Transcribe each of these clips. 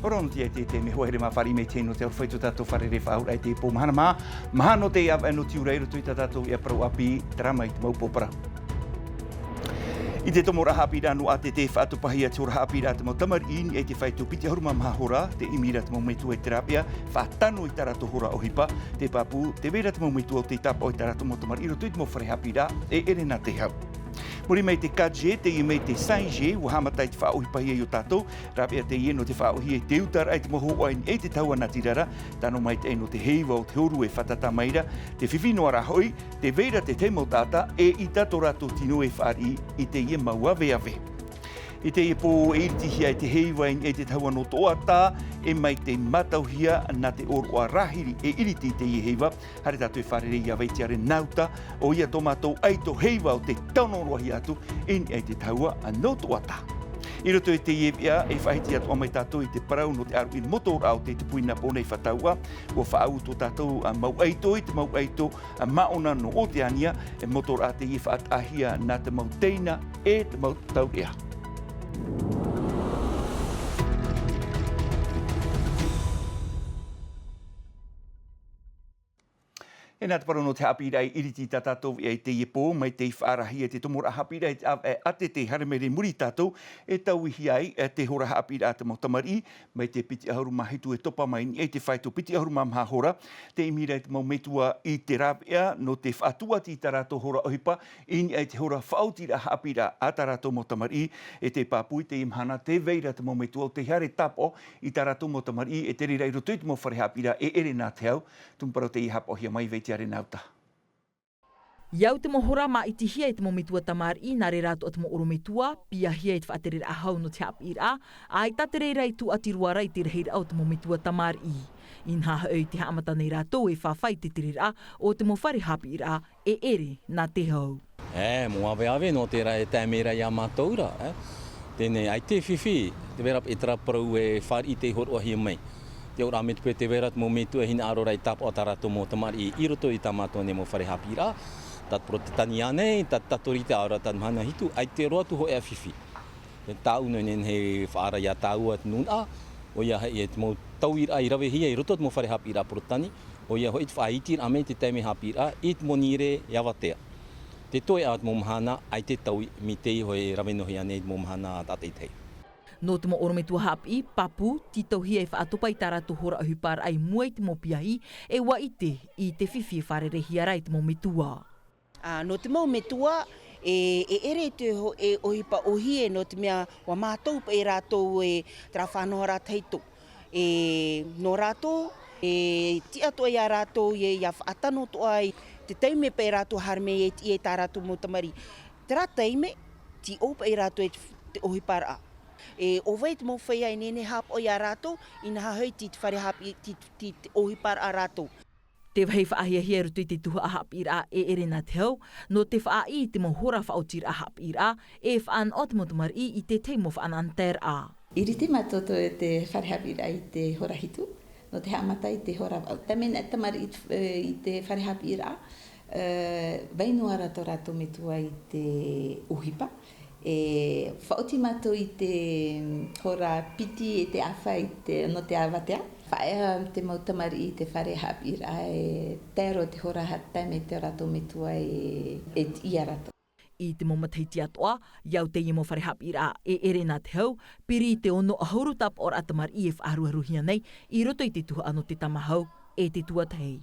Ora no te me hoere ma whari me tēno te awhaitu tātou wharere whahura te pō mahana mā. Mahano te awa no tiurai roto i tātou i a prau api drama i te maupopara. I te tomo raha pira anu a te whaatupahia te raha pira te mau tamarin e te whaitu piti haruma mahahora, te imira te mau metu e terapia, whaatano i tarato hora ohipa, te papu, te vera te mau metu o te tapa o i tarato mo tamar iro tui te mau whareha pira e ere nā te hau. Muri mei te kaje, te i mei te sainje, ua hamatai te whaohipahia i o tātou, rapia te ieno te whaohia i te utara ai te moho oain e te taua nā tirara, tano mai te eno te heiwa o te horu e whatata maira, te whiwhino ara hoi, te veira te teimo tata e i tato rato tino e whaari i te ie maua veave. I te e pō e irtihia i te heiwain e te taua no toata, e mai te matauhia na te oroa rahiri e iriti te i heiwa, hare tātou e wharere i a veitiare nauta, o ia tomatou aito heiwa o te taunoroahi atu, in e te taua no toata. I roto e te iepia, e whahiti atu amai tātou i te parau no te aru i motora au te puina pōnei whataua, o whaauto tātou mau eito i te mau eito, maona no o te ania, e motora te i whaatahia na te mau teina e te mau taurea. E nā te parano te hapirai iriti tā tātou e te iepo, mai te whaarahi e te tomora hapirai ate te haramere muri tātou, e tau ihi ai te hora hapira te motamari, mai te piti ahuruma hitu e topa mai e te whaitu piti ahuruma mahahora, te imira e te mau metua i te rapia, no te whaatua ti tā rātou hora ohipa, ini e te hora whautira hapira a tā rātou motamari, e te pāpui te imhana, te veira te mau metua, te hare tapo i tā rātou motamari, e te rira i roto i te mau whare hapira, e ere nā te hau, tumparo te i hapohia mai veiti nauta. Iau te mohora ma iti hia i te momitua tamar I nā re rato at mo oromitua, pia hia i te whaaterera ahau no te hapira, a i taterera i tu atiruara i te reheira au te momitua tamar I. In haha au te haamata nei rato e whawhai te terera o te mowhare hapira e ere nā te hau. Mo ave no te rai tēmera i a mātaura. Tēnei, ai te whiwhi, te vera e traparau e whari I te horoahi mai. Te ora me te vera mo metu e hina arora I tapa o tarato mo tamari I roto I tamato ne mo whare hapira. Tat pro te tani anei, tat tatori te aora tan mana hitu, ai te roa tu ho e a whiwhi. Te tau no nen he whaara ia tau at nuna, o ia hei e te mo tauira I rawe hia I roto mo whare hapira pro tani, o ia hoi te whaitir ame te teime hapira, I te monire iawatea. Te toi at mo mahana, ai te tau mi te hoi rawe nohi anei mo mahana at atei. No te mo orometua hapi, papu, titau hia e whaatopa I tarato hora ahupar ai mua I te mo piahi, e wa ite I te whiwhi e wharere hiara I te mo metua. No te mo metua, e ere te ho e ohipa ohie no te mea wa mātou pa e rātou e tra whanoa rā teito. No rātou, ti ato I a rātou e ia whaatano to ai, te teime pa e rātou harme e tā rātou mo tamari. Te rā teime, ti opa e rātou e te ohipa rā. O wei te mo whaia I nene hap o ia rātou, ina hahoi ti te whare hapi ti ohipar a rātou. Te whai whaahia hia rutu I te tuha a hapi rā e ere nā te hau, no te whaai te mo hora whaotir a hapi rā, e whaan o te motamari I te teimo whaan anter a. Iri te matoto e te whare hapi rā I te hora hitu, no te hamata I te hora wau. Tamena tamari I te whare hapi rā, wainua rato metua I te uhipa, whaoti mato I te hora piti e te awha I te no te awatea. Whaea te mautamari I te whare hapira e tero te hora hata me te rato metua e ia rato. I te momateiti atoa, iau te imo whare hapira e ere nā te hau, piri te ono a hauru tap or atamar I e whaaruaruhia nei, I roto I te tuha ano te tamahau e te tuatei.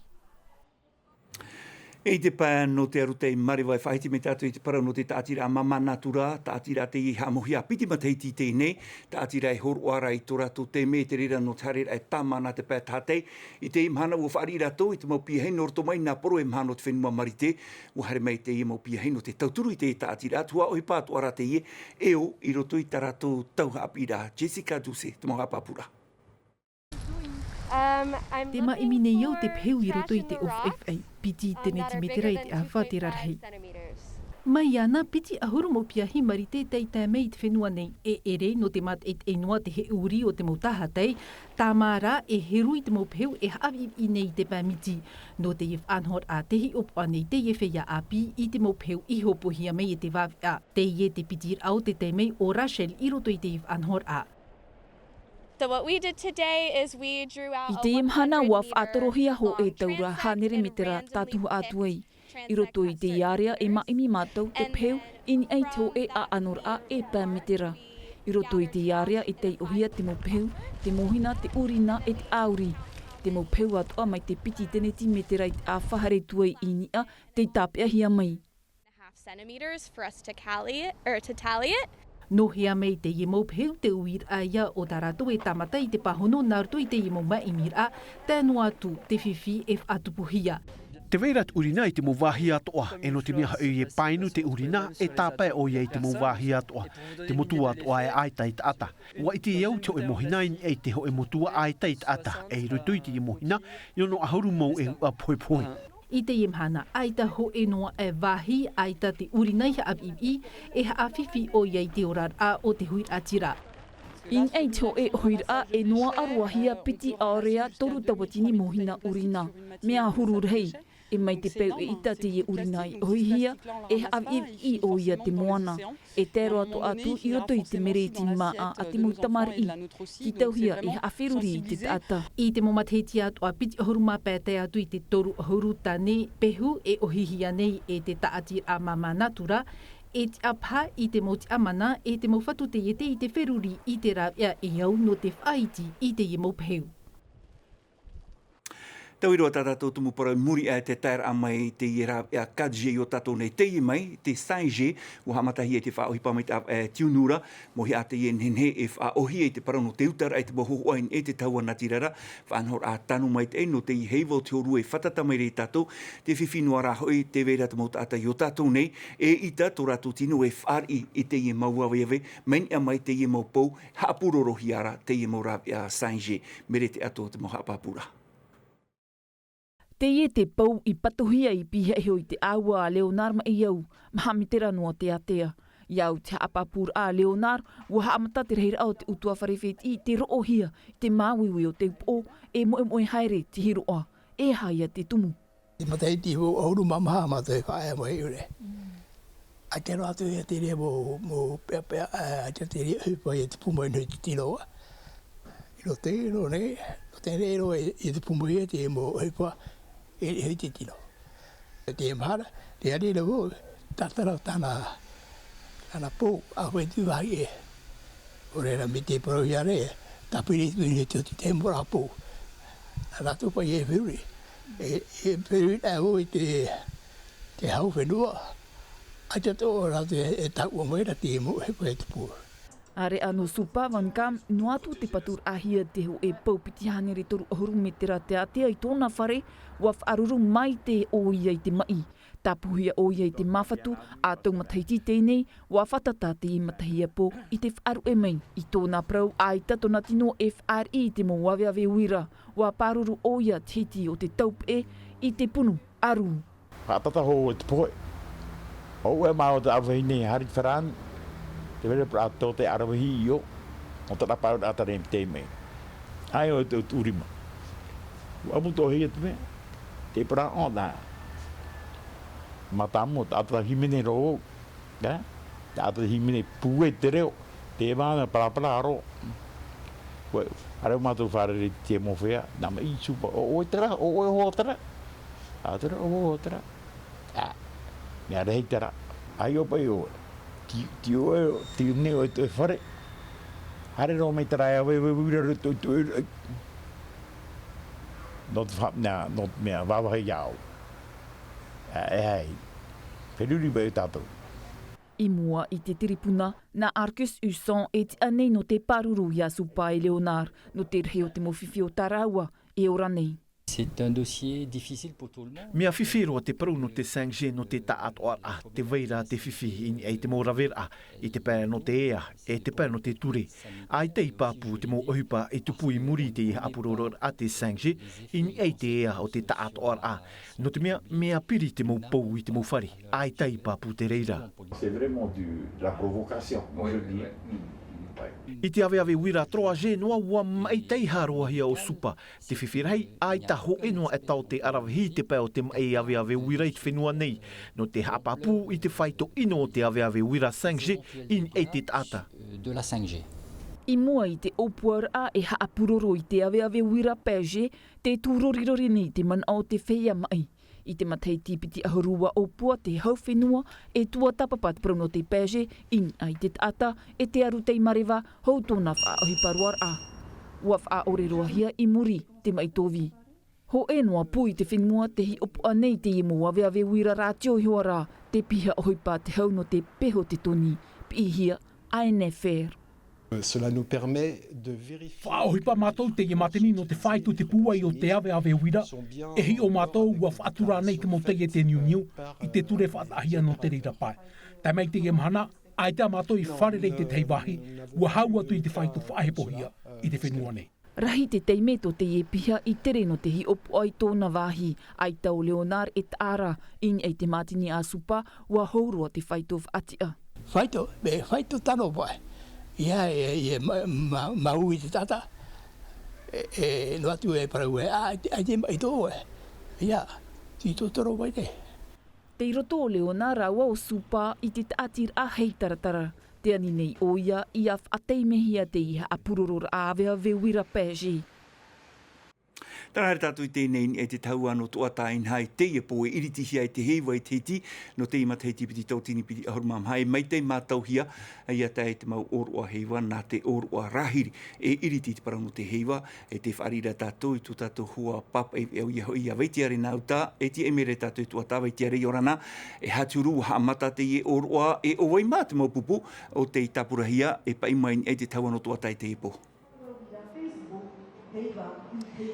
E te pā no te arutei mariwai whahiti me tātou I te parau no te tātira mama natura, tātira te I hamohia piti mateiti tēnei, tātira e horoara I tō rato te me te rira no te harera e tāmana te pā tātei, I te imhana ua whaari rato, I te mau pia heino roto mai, nā poro e mhano te whenua marite, ua hare mai te I mau pia heino te tauturu I te tātira, tua oi pātu ara te ie, eo I roto I tā rato tauha apira, Jessica Duse, te mga pāpura. Te maimine iau te peu I roto I te OFFA, piti tene ti meterai te awha te rarhei. Mai ana piti ahuru mo piahi mari tētai tā mei te whenua nei e ere no te mat et enua te he uri o te mautaha tei, tā mārā e herui te maupeu e hawi I nei te pāmiti. No te if anhor a tehi opa nei te whea api I te maupeu I hopohia mei e te wawea. Te ie te pitir au te te mei o Rachel I roto I te if anhor a. So what we did today is we drew out I te imhana wa whaatorohia ho e taura hanere me te rā tātuhu atuei. I roto I te iarea e maimi mātou te peu ini ai te o e a anora a e pā me te rā. I roto I te iarea I te ohia te mo peu, te mohina, te urina e te auri. Te mo peu atoa mai te piti teneti me te rai a whahare tuai I nia te tāpea hia mai. centimeters for us to tally it. No hea mei te imo peu te uir a ia o tarato e tamata I te pahono narto I te imo mai I mira tēnu atu te whiwhi e atupuhia. Te veirat urina I te mo wāhi atoa, e no te mea e painu te urina e tāpai o ia I te mo wāhi atoa. Te motua atoa e aita I te ata. Wa I te iau te o e mohina I te ho e motua aita I te ata, e roto I te I mohina, I ono ahuru mou e ua poi poi. I te imhana, aita ho e noa e wahi, aita te urinai ha abibi, e ha awhiwhi o iei te orar a o te huir atira. In ei te o e huir a e noa aruahia piti aorea toru tawatini mohina urina. Mea huru rei, e mai te peu e ita te ie urina I hoihia, e ha avivi o ia te moana. E tero atu I roto I te mereti maa a te mutamari I. Ki tauhia e ha awhiruri I te tata. I te momateti atu a piti ahuru mapete atu I te toru ahuru tane pehu e ohihia nei e te taati a mama natura, e te apha I te moti amana e te mawhatu te iete I te wheruri I te rāpia e au no te whaiti I te imo peu. Tau iroa tātou tumu pora muri e te tair a mai te ira a kadje o tātou nei te I mai, te sainje, o hamatahi e te whaohi pamai te tiunura, mo hi a te ien henhe e whaohi e te parano te utara e te boho ain e te taua natirara, whanhor a tanu mai te no te I heivo te oru e whatata mai rei tātou, te whiwhinua rā hoi te vera te mauta ata o tātou nei, e ita tō rātou tino e whari I te ie mauaweawe, meni a mai te ie mau pou, haapurorohi ara te ie mau rā a sainje, mere te ato te moha papura. Te ie te pau I patuhia I pihe heo I te aua a Leonard ma iau, mahami te ranua te atea. Iau te apapur a Leonard, ua haamata te reira au te utua wharewhet I te roohia, te māwiwi o te po, e moe haere te hiroa, e haia te tumu. I matai ti ho auru mamaha matai whae mo e ure. A te rātu e te rea mo pea a te rea hupa I te pumoi nui te tiroa. I ro te ero ne, no te ero I te pumoi e te mo hupa, e hei te tino. Te mhara, te ari rewo, tatara tāna pō, a hoi tu wahi e. O reira me te parohi are, tapiri tuini te mora pō. A rato pa I e whiuri. E whiuri nā hoi te hau whenua. A te tō rato e tāua moera te mo he koe te pō. Are ano supa vankam, no atu te patur ahia te ho e paupiti hanere toru ahuru me te rā te atea I tōna whare, wa whaaruru mai te oia I te mai. Tapuhia oia I te mawhatu, a tau mataiti tēnei, wa whatata te I matahia po I te whaaru e mai. I tōna prau, ai tatona tino e whaari I te mo waweawe uira, wa paruru oia te hiti o te taup e I te punu, aru. Whatata ho e te poe. O e mao te awahine hari wharan, te wera prato te arawahi I o, o te rapau atare te mei. Ai o te urima. Amuto hei te mea, te pra o da. Matamo, te atra himene ro, te atra himene pue te reo, te mana parapara aro. Areu mātou whārere te mowhea, nama I supa, o tera, o ho tera. A tera, o ho tera. Nea rei tera, ai o pai o. Ti oe, ti neo e te whare. Hare ro mei tera ea wewe wira ruto tu. Not mea wawahe iau. E hei. Peruri bai tātou. I mua I te tiripuna, na Arcus Uson e te anei no te paruru ia supa e Leonard, no te rheo te mowhiwhi o taraua e ora nei. C'est un dossier difficile pour tout le monde. Mea whiwhiroa te parau no te 5G no te taatoara, te weira te whiwhi I te mo rawera, I te pēra no te ea, e te pēra no te ture. Ai te I pāpu te mo ohipa e tupu I muri te apuroro a te 5G, I te ea o te taatoara. No te mea piri te mo pou I te mo whare, ai te I pāpu te reira. C'est vraiment la provocation, moi je dis. I te aweawe wira troa je noa ua mai tei haroa hia o supa. Te whiwhirahei, ai ta ho enoa e tau te arawahi te pēo te mai aweawe wira I te whenua nei. No te hapapu I te whaito ino o te aweawe wira 5G in e te tata. De la 5G. I mua I te opuara a e haapuroro I te awe wira peje, te tūrorirori nei te man o te whea mai. I te matai tipiti ahurua opua te hauwhenua e tua tapapat prono te peje, in ai te tata e te aru tei marewa hou tōna whaohiparuar a. Ua whaoreroahia I muri te maitovi. Ho e noa pui te whenua te hi opua nei te imu awe wira rātio hiora, te piha ohipa te hau no te peho te toni, pihia aene fair. Cela nous permet de vérifier. Whaohipa mātou te matini no te whaitu te puai o te awe wira, e hi o mātou ua whaatura nei te motei e te niu I te ture whaatahia no te reira pai. Tai mai te mahana, ai te mātou I wharerei te teiwahi, ua hau atu I te whaitu whahepohia I te whenua nei. Rahi te teimeto te e piha I tere no te hi opu ai tōna wāhi, ai tau Leonar et Ara, in ei te matini a supa, ua haurua te whaitu whaatia. Whaitu tano pai. Ia mau I te tata. No atu e parau e, ai te mai tō e. Ia, ti tō toro pai te. Te roto Leonar aua o supa I te tātir a hei taratara. Te ani nei oia I a whateimehia te iha a purorora āwea wira pēji. Tana hare tātou I tēnei e te taua no toatain hai te e poe iritihia I te heiwa I teiti no te ima teiti piti tautini piti ahurumam hai mai te mātauhia ai a tae te mau oroa heiwa nā te oroa rahiri e iriti te parau no te heiwa e te whaarira tātou I tu tātou hua papa e au ia veitiare nāu tā e ti e mere tātou I tua tā veitiare I orana e haturu haamata te e oroa e owai mā te mau pupu o te tapurahia e paimain e te taua no toatai te e po.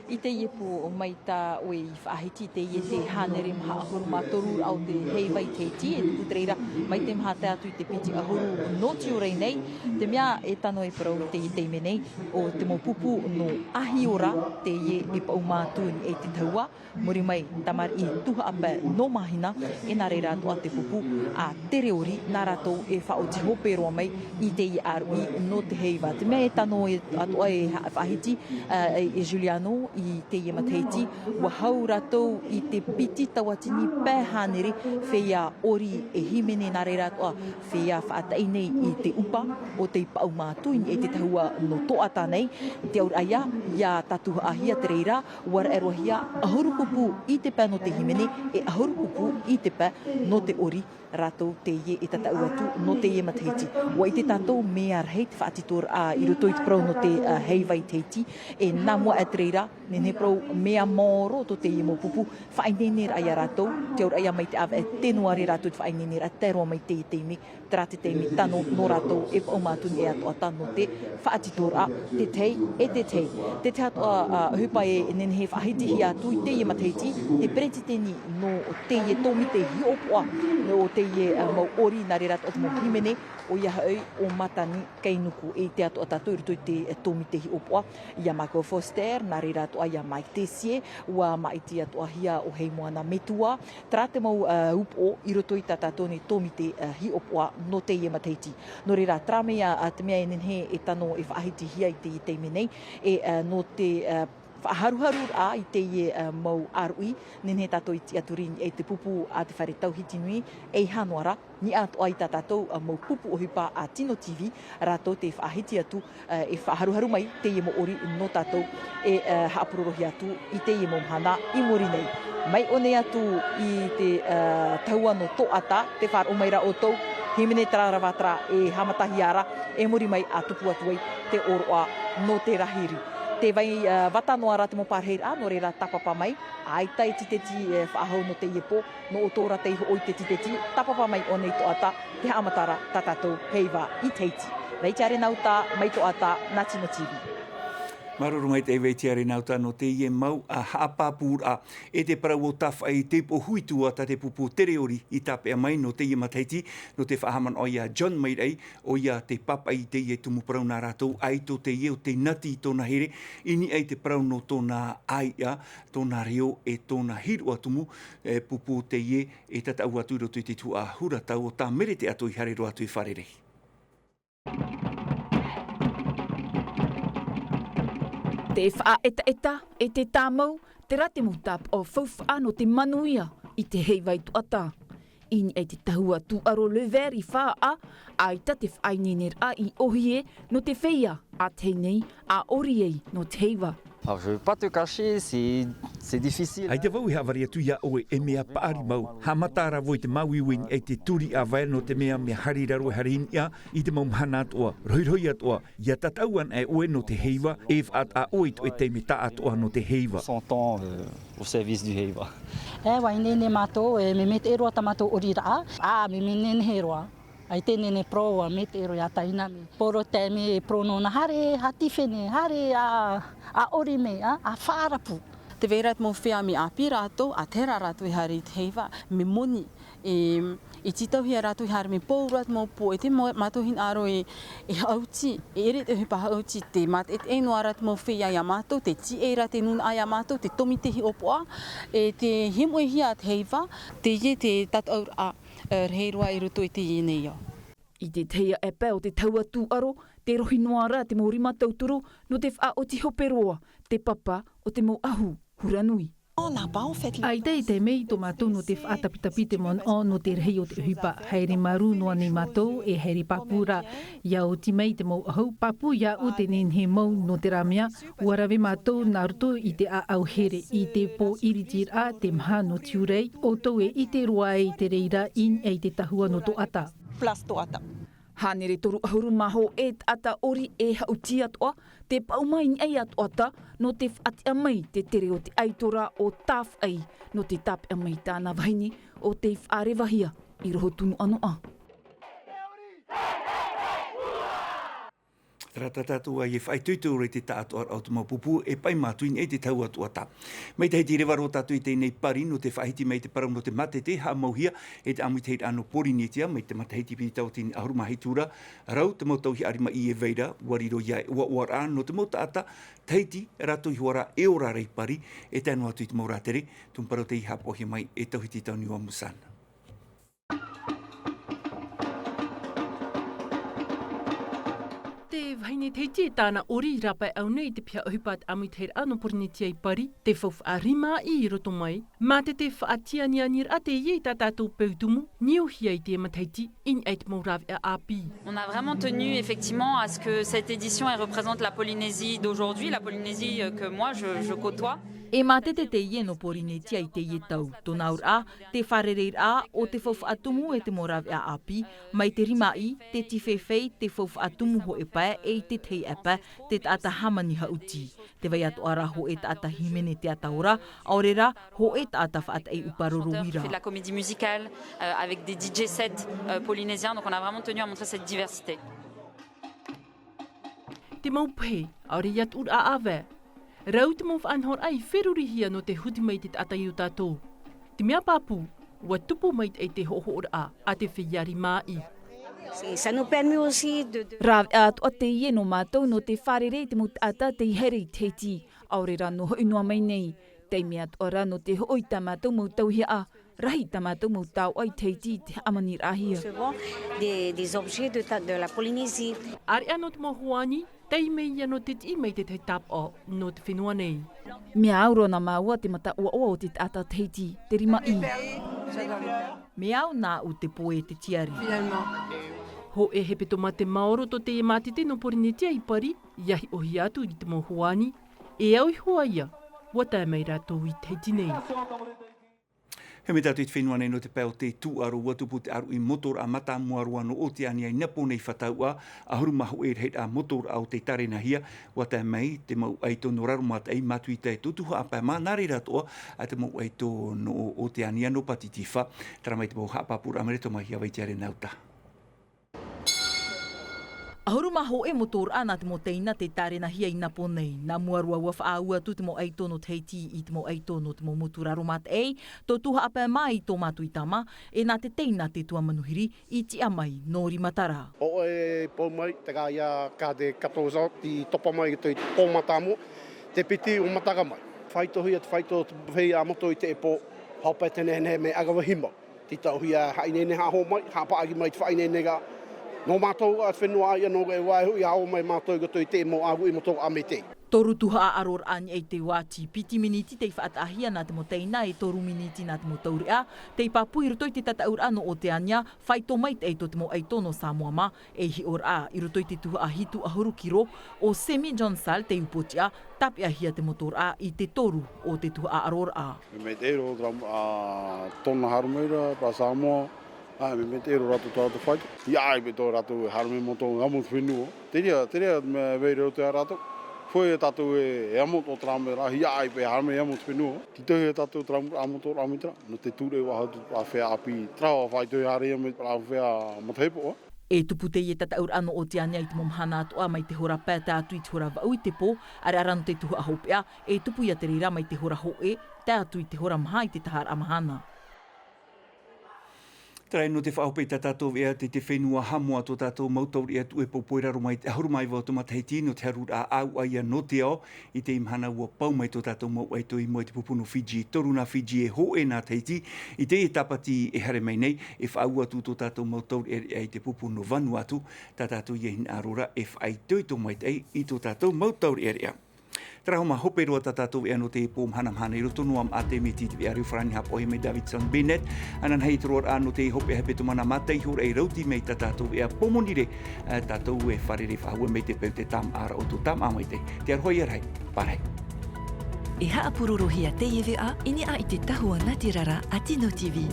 I te iepo o mai tā oe I whaahiti te ie te hānere maha ahuru mātoru au te heiwa I te ti e te putreira mai te maha te atu I te piti ahuru no tiurai nei te mea e tano e parau te I teime nei o te mo pupu no ahi ora te ie e pau mātuni e te taua muri mai tamar I tuha apa no mahina e nā rei rātou a te pupu a tere ori nā rātou e whaoti hope roa mai I te ie arui no te heiwa te mea e tano e atua e whaahiti e Juliano I te ie mateiti ua hau rātou I te piti tawatini pēhānere whea ori e himene nā rei rātoa whea whaatai nei I te upa o te pau mātuini e te tahua no toata nei te aur aia ia tatuha ahia te reira wara erohia ahuru pupu I te pē no te himene e ahuru pupu I te pē no te ori rātou te ie e tatau atu no te ie mateiti. Wa I te tātou mea rei te whaatitor I roto I te prau no te heiwai teiti e nā mua e te reira nene prau mea mōro to te ie mō pupu whainenera aia rātou te aur aia mai te awa e tenuare rātou te whainenera te roa mai te teimi tra te teimi tano no rātou e pau mātuni e atoa tano te whaatitor te tei e te tei. Te te atoa hupa e nene he whahiti hi atu I te ie mateiti te preriteni no te ie tōmi te hi opua no te ie mau ori nā re rato atu mo himene o ia haui o matani keinuku e te ato atato I roto I te tōmi te hi opua ia Michael Foster nā re rato a ia Mike Tessie ua mai te ato ahia o hei moana metua tra te mau upo I roto I tatato ni tōmi te hi opua no te ie mateiti no re rā tramea te mea e nenhe e tano e whaahiti hia I te teime nei e no te whaharuharu I te ie mau arui nene tātou I te aturini e te pupu a te whare tauhiti nui e hanuara ni ato ai tātou mau pupu o hipa a Tino TV rātou te whaahiti atu e whaharuharu mai te ie mo ori no tātou e haapurorohi atu I te ie mo mhana I mori nei. Mai o nei atu I te taua no toata te whar o maira o tau himene tararawatra e hamatahi ara e mori mai a tupu atu ai te oroa no te rahiri. Te vai watanoa rā te mo pārhei no re rā tapapa mai, ai tai titeti whaahau no te iepo, no o tōra te iho oi te titeti, tapapa mai o nei toata, te haamatara tatatou heiwa I teiti. Veitiare nau tā, mai toata, nā Tino TV. Maruru mai te veitiare nau tā no te ie mau a haapapura e te parau o tawha I te po huitua ta te pupu tereori I tapea mai no te ie mateiti no te whahaman o ia John Mairei o ia te papa I te ie tumu parau nā rātou ai to te ie o te nati tōna here ini ai te parau no tōna aia tōna reo e tōna hiru atumu pupu te ie e tatau atu roto I te tu a huratau o tā mere te atu I harero atu I wharerei. Te wha eta e te tāmau, te rate mutap o whauwha no te manuia I te heiwai tuata. ini e te tahua tu aro leveri wha a i tate whaininer a i ohie no te wheia a teinei a oriei no te heiva. Alors, je ne vais pas te cacher, c'est difficile. Ai te vau he avaria tuia oe e mea paari mau. Ha matara voi te mauiwing e te turi a vai no te mea me hariraro harinia i te mau mhana atoa, roiroi atoa. Ia tatauan e oe no te heiva e whaat a oe to e te me ta atoa no te heiva. 100 ans au service du heiva. E wai nene mātou e me mete e roa tamatou orira a me nene he roa. Ai tēnene proa me te ero ia taina me. Poro te me prono na hare, hati whene, hare a ori me, a whaarapu. Te veirat mo whea me a pirato, a tera rato i hari te heiva, me moni. E titau hia rato i hari me pourat mo po, e te matohin aro e hauti, e ere te hupa hauti, te mat et e noarat mo whea ia mato, te ti e ra te nuna a mato, te tomi te hi opoa, e te himo e hia te heiva, te ie te tataur a reirua i ruto i te ie nei au. I te teia e pēo te taua tū aro, te rohi noara te mōrima tauturu, no te wha o te hoperoa, te papa o te mō ahu, huranui. Ai tei te mei tō mātou no te whaatapitapi te mon o no te rei o te hupa. Heiri maru noa ni mātou e heiri papura. Ia o ti mei te mou ahau papu ia o te nen he mau no te ramea. Uarawe mātou nā ruto i te a au here i te pō iritir a te maha no tiurai. O tau e i te roa e te reira in e te tahua no to ata. Plus to ata. Hanere toru ahuru maho e ata ori e hauti atoa, te paumai ni ai atoata, no te whati amai te tere o te aitora o tāwh ai, no te tape amai tāna vaini o te whaarewahia i roho tunu anoa. Rata tātua e whai tuiture te tātua au te maupupu e pai mātuin e te tau atua tā. Mei te heiti rewa ro tātua i tēnei pari no te whaiti mei te parau no te mate te ha mauhia e te amu te heit ano porinetia mei te mate heiti pi tau tini ahuruma heitura. Rau te mau tauhi arima i e veira wariro ia e ua uara no te mau taata te heiti rato i huara e ora rei pari e tēnu atu i te mau rātere tun parau te i hapohi mai e tauhi ti tau niwa musana. Te vaine te te tāna ori rapai au nei te pia ohipat amu te ano porinitia i pari, te whauwha a rima i roto mai, mā te whaatia ni anir a te iei tātātou peutumu, nio hia i te mataiti, in eit mauravi a api. On a vraiment tenu effectivement à ce que cette édition elle représente la Polynésie d'aujourd'hui, la Polynésie que moi je côtoie. E mā te ie no Porinetia i te ie tau, tōna ur a, te wharereir a, o te whauwha atumu e te morawe a api, mai te rima i, te tiwhewhei, te whauwha atumu ho e pae, e te tei epa, te tata hamani hauti. Te vai atu ara ho e tata himene te ataora, aurera ho e tata whaata e uparoro wira. On fait de la comédie musicale avec des DJ sets polynésiens, donc on a vraiment tenu à montrer cette diversité. Te maupehe, aure iat ur a awe. Rau te mawha anhor ai wherurihia no te huti mai te atai o tātou. Te mea papu, ua tupu mai e te hoho ora a te whiari mai. Ça nous permet aussi de... Rav atu a te ie no mātou no te wharere te mut ata te here i te ti. Aure rano hoi noa mai nei. Te mea atu ara no te hoi ta mātou mau tauhia a. Rahi ta mātou mau tau ai te ti te amani rahia. Des objets de la Polynésie. Ari anō te mohuani, tei mei ano te ti mei te tap o no te whenua nei. Mea auro na maua te mata ua o te ata te ti, te rima i. Mea au nā u te poe te tiari. Ho e hepe to mate maoro to te e matite no Porinetia i pari, iahi ohi atu i te mohuani, e au i hoa ia, wata mei rato i te nei. He me tātou i te whenua nei no te pēo te tū aro watupu te aro i motor a mata muarua no o te ani ai napo nei whataua a huru mahu e reit a motor au te tarena hia wata mei te mau aito no raro mata ei matu i te tutuha a pēma nare ratoa a te mau aito no o te ani no patitifa tara mai te mau hapapura amareto mai hia waitiare nauta. Ahuru maho e motor ana te mo teina te tarena hia i napo nei. Nā muarua ua whaaua tu te mo aito no teiti i te mo aito no te mo muturaro mata ei. Tō tuha apa mai i tō matu i tama e nā te teina te tua manuhiri i ti amai no rimatara. O e pō mai te kā ia kā te katoza ti topa mai i te pōmatamo te piti o mataka mai. Whaitohi at whaito hei a moto i te e pō haupai tene me agawa hima. Ti tauhi a hainene haho mai, hapaagi mai te whainene ga no mātou a whenua ia no e waihu i hao mai mātou i te mo agu i moto a me te. Toru tuha a aror ani e te wāti piti miniti te whaatahia nā te mo teina e toru miniti nā te mo taurea. Te papui rutoi te tataur ano o te ania, whai tō mai te eito te mo eitono Samoa ma, e hi or a i rutoi te tuha a hitu a hurukiro o Semi Johnsal te upotia, tapi a hia te motor a i te toru o te tuha a aror a. Me te ero a tona harumeira pa Samoa, me te ero rato tō whaitu. Ia me tō rato harume mo tō ngamut whenua. Teria me veire o te rato. Foi e tātou e amot o tramera, hiai pe harme amot whenua. Ki tohi e tātou amot o ramitra, no te ture wahatu a whea api trawa whai tohi hare amot a whea mathaipo. E tupu te i tataur ano o te ania i te momhana atoa mai te hora pēta atu i te hora vau i te pō, are arano te tuhu a hopea, e tupu ia te reira mai te hora hoe, te atu i te hora maha i te tahar amahana. Trai no te whaopei ta tātou ea te whenua hamua tō tātou mautauri atu e popoiraro mai te ahurumai wau tomatahiti no te harura a au aia no te ao i te imhana ua pau mai tō tātou mau aito i mo te pupuno Fiji. Toru nā Fiji e ho e nā teiti i te e tapati e hare mai nei e whaau atu tō tātou mautauri e te pupuno Vanuatu tā tātou i hin arora e whaitoi tō mai tei i tō tātou mautauri e rea. Trahoma hope roa tātou e ano te pōm hanamhana i roto noam a te me titi vi ariu whrani hap ohi me Davidson Bennett. Anan hei troar ano te hope hepe tumana matei hura e rauti mei tātou e a pomonire tātou e wharere whahua mei te peu te tam ara o tō tam amai te. Te arhoi arhai, parhai. E haapurorohia te iwi a ini a i te tahua Ngati Rara a Tino TV.